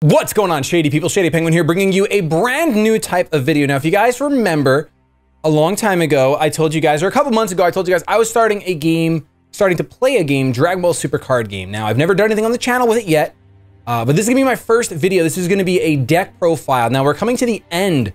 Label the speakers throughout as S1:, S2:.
S1: What's going on, Shady people? ShadyPenguinn here, bringing you a brand new type of video. Now, if you guys remember, a long time ago, I told you guys, or a couple months ago, I told you guys I was starting to play a game, DragonBall Super card game. Now, I've never done anything on the channel with it yet, but this is gonna be my first video. This is gonna be a deck profile. Now, we're coming to the end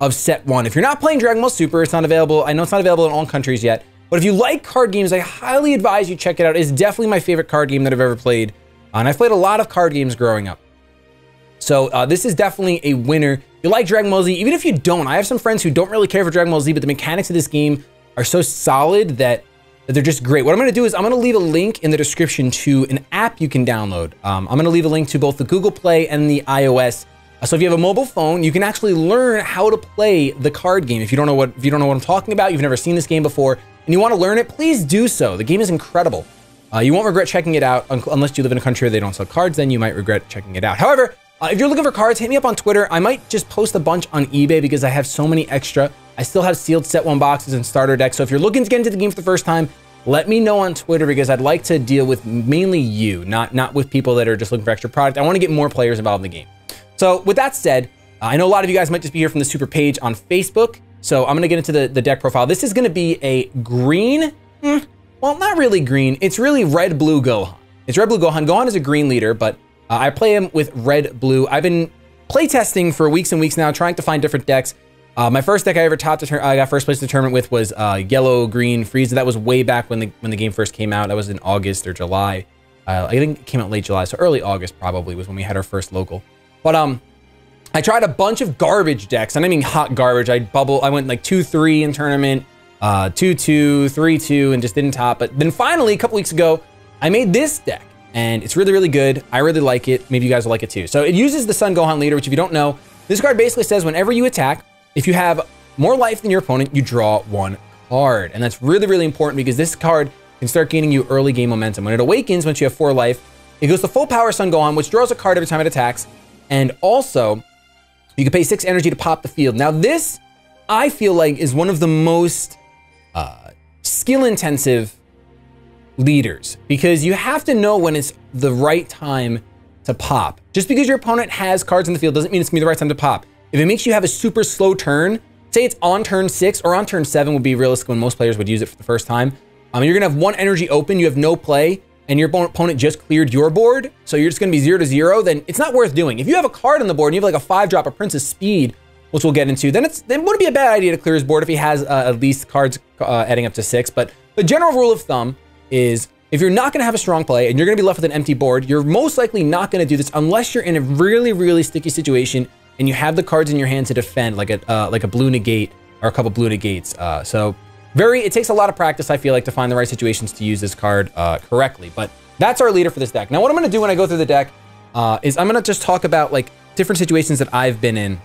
S1: of set one. If you're not playing DragonBall Super, it's not available. I know it's not available in all countries yet, but if you like card games, I highly advise you check it out. It's definitely my favorite card game that I've ever played, and I've played a lot of card games growing up. So this is definitely a winner. If you like Dragon Ball Z, even if you don't, I have some friends who don't really care for Dragon Ball Z, but the mechanics of this game are so solid that they're just great. What I'm gonna do is I'm gonna leave a link in the description to an app you can download. I'm gonna leave a link to both the Google Play and the iOS. So if you have a mobile phone, you can actually learn how to play the card game. If you don't know what I'm talking about, you've never seen this game before, and you wanna learn it, please do so. The game is incredible. You won't regret checking it out unless you live in a country where they don't sell cards, then you might regret checking it out. However, if you're looking for cards, hit me up on Twitter. I might just post a bunch on eBay because I have so many extra. I still have sealed set one boxes and starter decks. So if you're looking to get into the game for the first time, let me know on Twitter because I'd like to deal with mainly you, not with people that are just looking for extra product. I want to get more players involved in the game. So with that said, I know a lot of you guys might just be here from the Super page on Facebook. So I'm going to get into the deck profile. This is going to be a green, well, not really green. It's really red-blue Gohan. It's red-blue Gohan. Gohan is a green leader, but I play him with red-blue. I've been playtesting for weeks and weeks now, trying to find different decks. My first deck I ever I got first place in the tournament with was yellow-green Frieza. That was way back when the game first came out. That was in August or July. I think it came out late July, so early August probably was when we had our first local. But I tried a bunch of garbage decks, and I mean hot garbage. I went like 2-3 in tournament, 2-2, 3-2, and just didn't top. But then finally, a couple weeks ago, I made this deck. And it's really, really good. I really like it. Maybe you guys will like it too. So it uses the Sun Gohan leader, which if you don't know, this card basically says whenever you attack, if you have more life than your opponent, you draw one card. And that's really, really important because this card can start gaining you early game momentum. When it awakens, once you have 4 life, it goes to full power Sun Gohan, which draws a card every time it attacks. And also, you can pay 6 energy to pop the field. Now this, I feel like, is one of the most skill-intensive leaders because you have to know when it's the right time to pop. Just because your opponent has cards in the field doesn't mean it's gonna be the right time to pop. If it makes you have a super slow turn, say it's on turn 6 or on turn 7 would be realistic when most players would use it for the first time. You're gonna have 1 energy open, you have no play, and your opponent just cleared your board, so you're just gonna be 0-0, then it's not worth doing. If you have a card on the board and you have like a 5-drop of Princess Speed, which we'll get into, then it wouldn't be a bad idea to clear his board if he has at least cards adding up to 6. But the general rule of thumb is if you're not gonna have a strong play and you're gonna be left with an empty board, you're most likely not gonna do this unless you're in a really, really sticky situation and you have the cards in your hand to defend, like a blue negate or a couple blue negates. It takes a lot of practice, I feel like, to find the right situations to use this card correctly. But that's our leader for this deck. Now, what I'm gonna do when I go through the deck is I'm gonna just talk about like different situations that I've been in,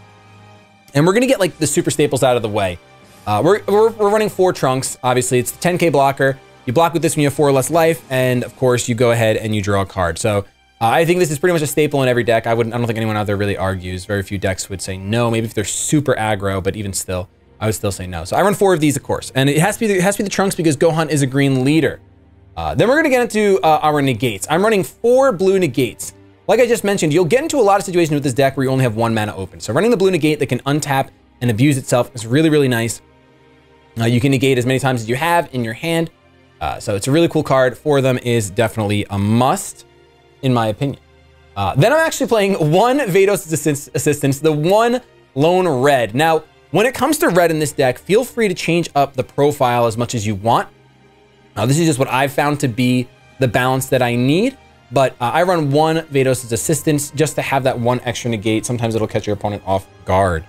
S1: and we're gonna get like the super staples out of the way. We're running 4 trunks. Obviously, it's the 10K blocker. You block with this when you have 4 or less life, and of course you go ahead and you draw a card. So I think this is pretty much a staple in every deck. I don't think anyone out there really argues. Very few decks would say no, maybe if they're super aggro, but even still, I would still say no. So I run 4 of these, of course, and it has to be the trunks because Gohan is a green leader. Then we're gonna get into our negates. I'm running 4 blue negates. Like I just mentioned, you'll get into a lot of situations with this deck where you only have 1 mana open. So running the blue negate that can untap and abuse itself is really, really nice. You can negate as many times as you have in your hand. So it's a really cool card. 4 of them is definitely a must, in my opinion. Then I'm actually playing 1 Vados Assistance, the 1 lone red. Now, when it comes to red in this deck, feel free to change up the profile as much as you want. This is just what I've found to be the balance that I need. But I run 1 Vados Assistance just to have that 1 extra negate. Sometimes it'll catch your opponent off guard.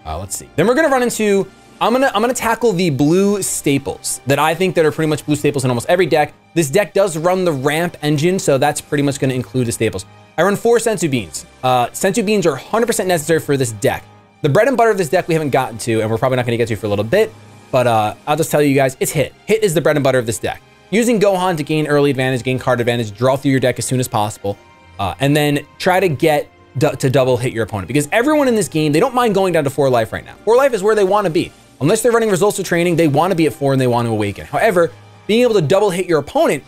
S1: Let's see. Then we're gonna run into I'm gonna tackle the blue staples that I think that are pretty much blue staples in almost every deck. This deck does run the ramp engine, so that's pretty much gonna include the staples. I run 4 Senzu Beans. Senzu Beans are 100% necessary for this deck. The bread and butter of this deck we haven't gotten to, and we're probably not gonna get to for a little bit, but I'll just tell you guys, it's Hit. Hit is the bread and butter of this deck. Using Gohan to gain early advantage, gain card advantage, draw through your deck as soon as possible, and then try to get to double hit your opponent. Because everyone in this game, they don't mind going down to 4 life right now. 4 life is where they wanna be. Unless they're running results of training, they want to be at 4 and they want to awaken. However, being able to double hit your opponent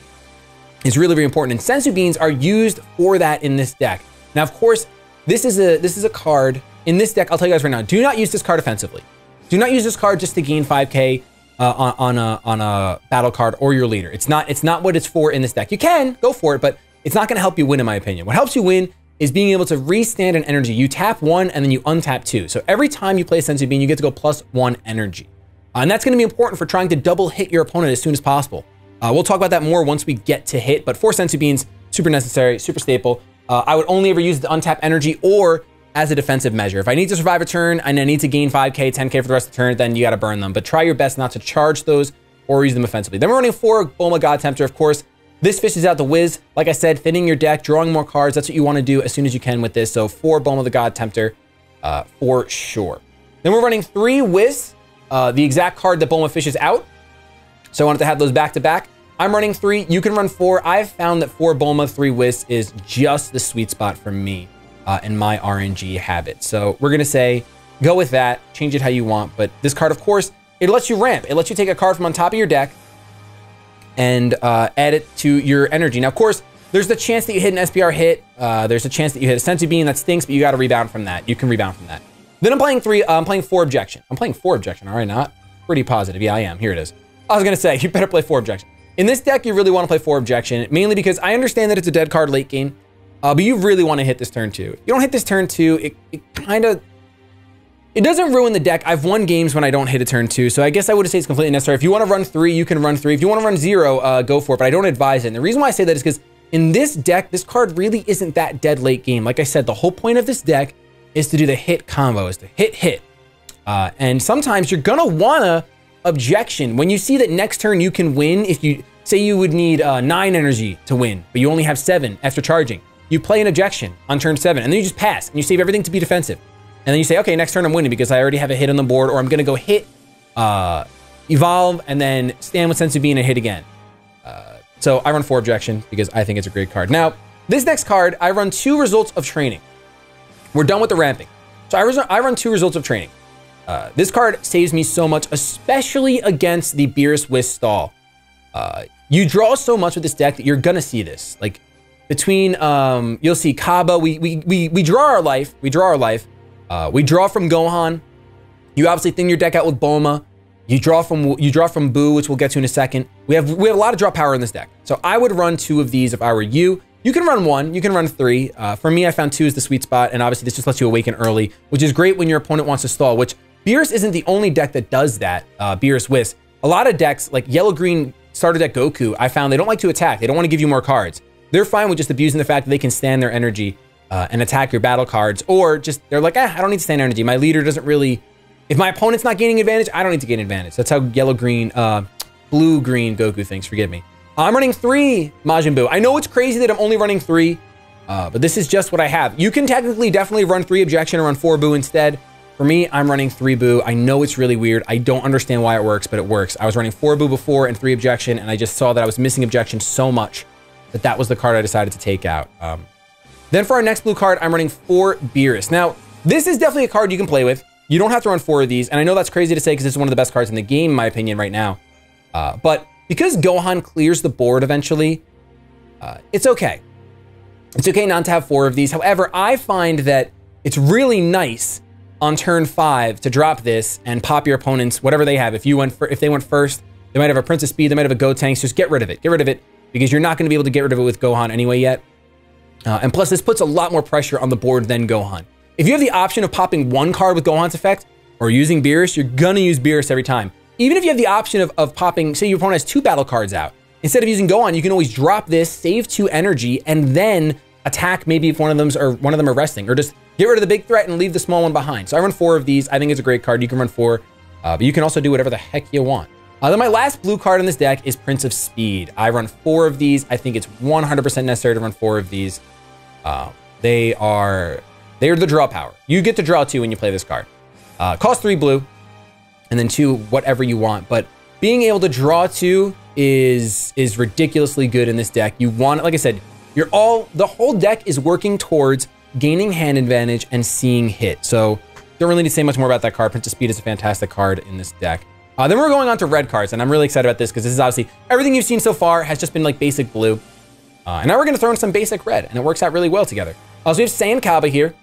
S1: is really, really important. And Senzu Beans are used for that in this deck. Now, of course, this is a card in this deck. I'll tell you guys right now, do not use this card offensively. Do not use this card just to gain 5k on a battle card or your leader. It's not what it's for in this deck. You can go for it, but it's not going to help you win, in my opinion. What helps you win is being able to restand an energy. You tap 1 and then you untap 2. So every time you play Senzu Bean, you get to go +1 energy. And that's going to be important for trying to double hit your opponent as soon as possible. We'll talk about that more once we get to hit, but for Senzu Beans, super necessary, super staple. I would only ever use the untap energy or as a defensive measure. If I need to survive a turn and I need to gain 5k, 10k for the rest of the turn, then you got to burn them. But try your best not to charge those or use them offensively. Then we're running 4 Bulma God Tempter, of course. This fishes out the Whis. Like I said, thinning your deck, drawing more cards. That's what you want to do as soon as you can with this. So 4 Bulma the God Tempter for sure. Then we're running 3 Whis, the exact card that Bulma fishes out. So I wanted to have those back to back. I'm running 3. You can run 4. I've found that 4 Bulma, 3 Whis is just the sweet spot for me in my RNG habit. So we're going to say go with that. Change it how you want. But this card, of course, it lets you ramp. It lets you take a card from on top of your deck and add it to your energy. Now, of course, there's the chance that you hit an SPR hit. There's a chance that you hit a Senzu Bean. That stinks, but you got to rebound from that. You can rebound from that. Then I'm playing 4 Objection. I'm playing 4 Objection, all right? Not pretty positive. Yeah, I am. Here it is. I was going to say, you better play 4 Objection. In this deck, you really want to play 4 Objection, mainly because I understand that it's a dead card late game, but you really want to hit this turn 2. If you don't hit this turn 2, it doesn't ruin the deck. I've won games when I don't hit a turn 2, so I guess I would say it's completely necessary. If you want to run 3, you can run 3. If you want to run 0, go for it, but I don't advise it. And the reason why I say that is because in this deck, this card really isn't that dead late game. Like I said, the whole point of this deck is to do the hit combo, is to hit. And sometimes you're going to want to Objection. When you see that next turn you can win, if you say you would need 9 energy to win, but you only have 7 after charging, you play an Objection on turn 7, and then you just pass, and you save everything to be defensive. And then you say, okay, next turn I'm winning because I already have a hit on the board, or I'm going to go hit, evolve, and then stand with Senzu Bean and hit again. So I run 4 Objection because I think it's a great card. Now, this next card, I run 2 results of training. We're done with the ramping. So I run 2 results of training. This card saves me so much, especially against the Beerus Whis stall. You draw so much with this deck that you're gonna see this. Like between, you'll see Cabba, we draw our life. We draw from Gohan. You obviously thin your deck out with Bulma. You draw from Boo, which we'll get to in a second. We have a lot of draw power in this deck. So I would run 2 of these if I were you. You can run 1, you can run 3. For me, I found 2 is the sweet spot, and obviously this just lets you awaken early, which is great when your opponent wants to stall, which Beerus isn't the only deck that does that, Beerus Whis. A lot of decks, like yellow-green starter deck Goku, I found they don't like to attack. They don't want to give you more cards. They're fine with just abusing the fact that they can stand their energy and attack your battle cards, or just, they're like, I don't need to stand energy. My leader doesn't really, if my opponent's not gaining advantage, I don't need to gain advantage. That's how yellow-green, blue-green Goku thinks, forgive me. I'm running 3 Majin Buu. I know it's crazy that I'm only running 3, but this is just what I have. You can technically definitely run 3 Objection or run 4 Buu instead. For me, I'm running 3 Buu. I know it's really weird. I don't understand why it works, but it works. I was running 4 Buu before and 3 Objection, and I just saw that I was missing Objection so much that that was the card I decided to take out. Then for our next blue card, I'm running 4 Beerus. Now, this is definitely a card you can play with. You don't have to run 4 of these, and I know that's crazy to say because this is one of the best cards in the game, in my opinion, right now. But because Gohan clears the board eventually, it's okay. It's okay not to have 4 of these. However, I find that it's really nice on turn 5 to drop this and pop your opponents, whatever they have. If they went first, they might have a Prince of Speed, they might have a Gotenks. Just get rid of it. Get rid of it because you're not going to be able to get rid of it with Gohan anyway yet. And plus, this puts a lot more pressure on the board than Gohan. If you have the option of popping 1 card with Gohan's effect or using Beerus, you're going to use Beerus every time. Even if you have the option of popping, say your opponent has 2 battle cards out. Instead of using Gohan, you can always drop this, save 2 energy, and then attack maybe if one of them are resting, or just get rid of the big threat and leave the small one behind. So I run 4 of these. I think it's a great card. You can run 4, but you can also do whatever the heck you want. Then my last blue card in this deck is Prince of Speed. I run 4 of these. I think it's 100% necessary to run 4 of these. They are the draw power. You get to draw 2 when you play this card. Cost 3 blue, and then 2 whatever you want. But being able to draw 2 is ridiculously good in this deck. You want, like I said, the whole deck is working towards gaining hand advantage and seeing hit. So don't really need to say much more about that card. Prince of Speed is a fantastic card in this deck. Then we're going on to red cards, and I'm really excited about this because this is obviously everything you've seen so far has just been like basic blue. And now we're going to throw in some basic red, and it works out really well together. So we have Saiyan Cabba here.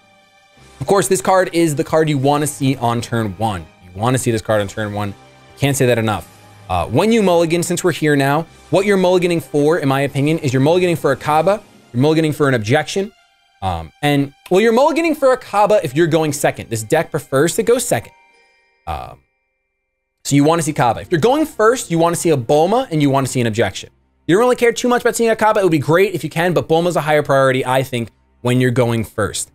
S1: Of course, this card is the card you want to see on turn 1. You want to see this card on turn 1. Can't say that enough. When you mulligan, since we're here now, what you're mulliganing for, in my opinion, is you're mulliganing for a Cabba, you're mulliganing for an Objection, well, you're mulliganing for a Cabba if you're going second. This deck prefers to go second. So you want to see Cabba. If you're going first, you want to see a Bulma and you want to see an Objection. You don't really care too much about seeing a Cabba. It would be great if you can, but Bulma's a higher priority, I think, when you're going first.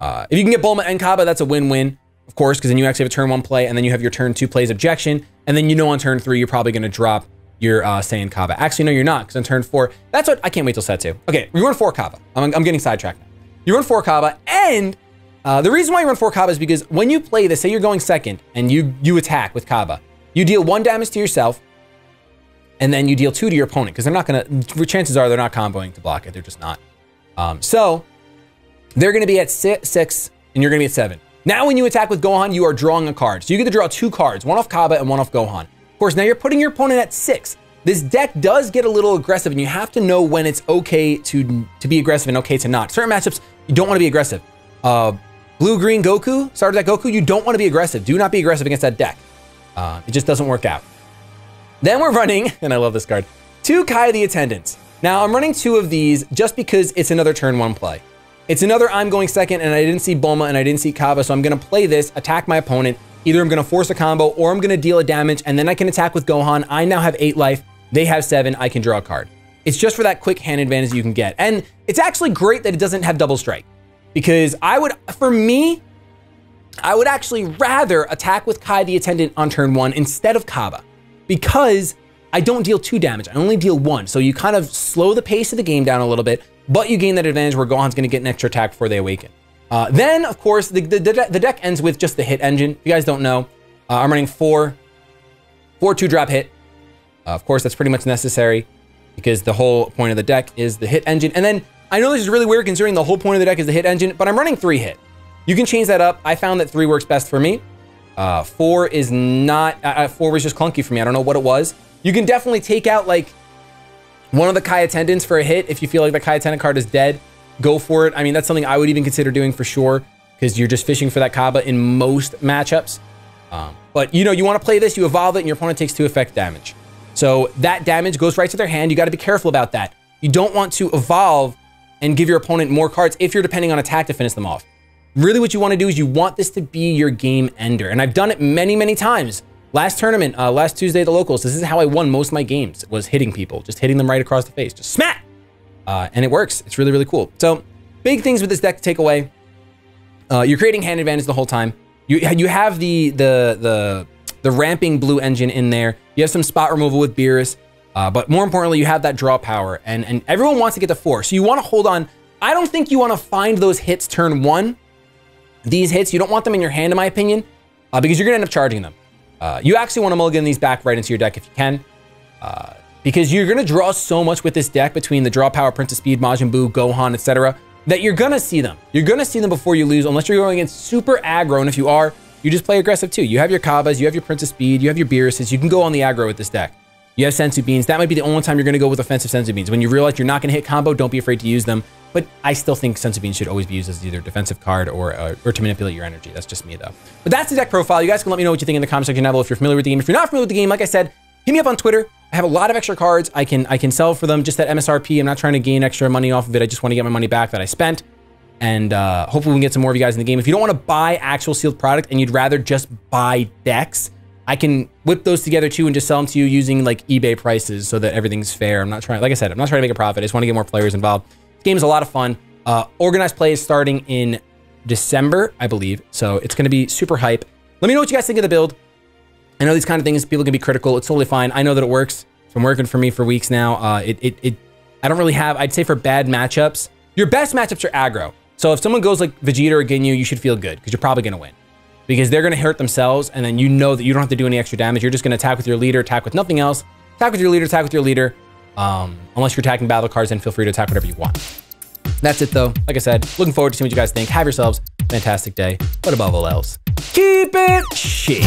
S1: If you can get Bulma and Cabba, that's a win-win, of course, because then you actually have a turn 1 play, and then you have your turn 2 plays Objection, and then you know on turn 3 you're probably going to drop your Saiyan Cabba. Actually, no, you're not, because on turn 4, that's what I can't wait till set 2. Okay, we run 4 Cabba. I'm getting sidetracked now. You run 4 Cabba, and the reason why you run 4 Cabba is because when you play this, say you're going second, and you attack with Cabba, you deal 1 damage to yourself, and then you deal 2 to your opponent, because they're not going to, chances are they're not comboing to block it. They're just not. So they're going to be at 6, and you're going to be at 7. Now when you attack with Gohan, you are drawing a card. So you get to draw 2 cards, one off Cabba and one off Gohan. Of course, now you're putting your opponent at 6. This deck does get a little aggressive, and you have to know when it's okay to be aggressive and okay to not. Certain matchups, you don't want to be aggressive. Blue-green Goku, starter deck Goku, you don't want to be aggressive. Do not be aggressive against that deck. It just doesn't work out. Then we're running, and I love this card, 2 Kai the Attendants. Now, I'm running 2 of these just because it's another turn 1 play. It's another I'm going second, and I didn't see Bulma, and I didn't see Cabba, so I'm going to play this, attack my opponent. Either I'm going to force a combo, or I'm going to deal a damage, and then I can attack with Gohan. I now have 8 life. They have 7. I can draw a card. It's just for that quick hand advantage you can get. And it's actually great that it doesn't have double strike, because for me, I would actually rather attack with Kai the Attendant on turn 1 instead of Cabba, because I don't deal 2 damage. I only deal 1. So you kind of slow the pace of the game down a little bit, but you gain that advantage where Gohan's going to get an extra attack before they awaken. Then, of course, the deck ends with just the hit engine. If you guys don't know, I'm running 4 2-drop hit. Of course, that's pretty much necessary because the whole point of the deck is the hit engine. And then, I know this is really weird considering the whole point of the deck is the hit engine, but I'm running 3 hit. You can change that up. I found that 3 works best for me. 4 is not, 4 was just clunky for me. I don't know what it was. You can definitely take out like one of the Kai Attendants for a hit. If you feel like the Kai Attendant card is dead, go for it. I mean, that's something I would even consider doing for sure, because you're just fishing for that Cabba in most matchups. But you know, you want to play this, you evolve it, and your opponent takes 2 effect damage. So that damage goes right to their hand. You got to be careful about that. You don't want to evolve and give your opponent more cards if you're depending on attack to finish them off. Really what you want to do is you want this to be your game ender. And I've done it many, many times. Last tournament, last Tuesday at the locals, this is how I won most of my games, was hitting people, just hitting them right across the face, just smack! And it works. It's really, really cool. So big things with this deck to take away. You're creating hand advantage the whole time. You have the ramping blue engine in there. You have some spot removal with Beerus. But more importantly, you have that draw power, and everyone wants to get to 4. So you want to hold on. I don't think you want to find those hits turn 1. These hits, you don't want them in your hand, in my opinion, because you're going to end up charging them. You actually want to mulligan these back right into your deck if you can, because you're going to draw so much with this deck between the draw power, Prince of Speed, Majin Buu, Gohan, etc., that you're going to see them. You're going to see them before you lose, unless you're going against super aggro, and if you are, you just play aggressive too. You have your Cabbas, you have your Prince of Speed, you have your Beeruses, you can go on the aggro with this deck. You have Senzu Beans. That might be the only time you're going to go with offensive Senzu Beans. When you realize you're not going to hit combo, don't be afraid to use them. But I still think Senzu Beans should always be used as either a defensive card or to manipulate your energy. That's just me though. But that's the deck profile. You guys can let me know what you think in the comment section down below if you're familiar with the game. If you're not familiar with the game, like I said, hit me up on Twitter. I have a lot of extra cards. I can sell for them just at MSRP. I'm not trying to gain extra money off of it. I just want to get my money back that I spent. And hopefully we can get some more of you guys in the game. If you don't want to buy actual sealed product and you'd rather just buy decks, I can whip those together too and just sell them to you using like eBay prices so that everything's fair. I'm not trying, like I said, I'm not trying to make a profit. I just want to get more players involved. This game is a lot of fun. Organized play is starting in December, I believe. So it's going to be super hype. Let me know what you guys think of the build. I know these kind of things, people can be critical. It's totally fine. I know that it works. It's been working for me for weeks now. I don't really have, I'd say for bad matchups, your best matchups are aggro. So if someone goes like Vegeta or Ginyu, you should feel good because you're probably going to win. Because they're going to hurt themselves, and then you know that you don't have to do any extra damage. You're just going to attack with your leader, attack with nothing else. Attack with your leader, attack with your leader. Unless you're attacking battle cards, then feel free to attack whatever you want. That's it though. Like I said, looking forward to seeing what you guys think. Have yourselves a fantastic day. But above all else, keep it shady.